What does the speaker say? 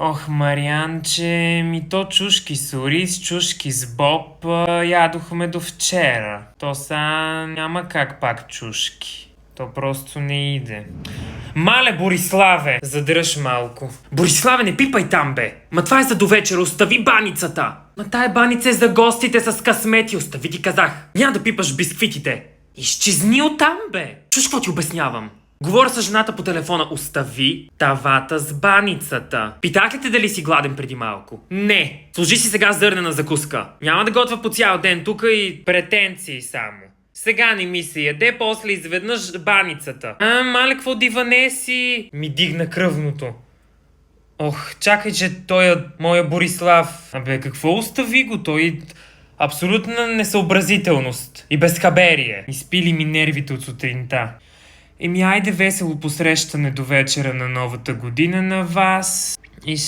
Ох, Марианче, то чушки с ориз, чушки с боб ядохме до вчера. То са няма как пак чушки. То просто не иде. Мале, Бориславе! Задръж малко. Бориславе, не пипай там, бе! Ма това е за довечера, остави баницата! Ма тая баница е за гостите с късмети, остави ти казах. Няма да пипаш бисквитите. Изчезни оттам, бе! Чуш какво ти обяснявам? Говоря с жената по телефона. Остави тавата с баницата. Питах ли те дали си гладен преди малко? Не. Служи си сега зърнена закуска. Няма да готвя по цял ден тука и претенции само. Сега не ми се яде, после изведнъж баницата. Мале, какво диване си? Ми дигна кръвното. Ох, чакай, че той е моя Борислав. Абе, какво остави го? Той абсолютна несъобразителност и безхаберие. Изпили ми нервите от сутринта. Айде весело посрещане до вечера на новата година на вас. И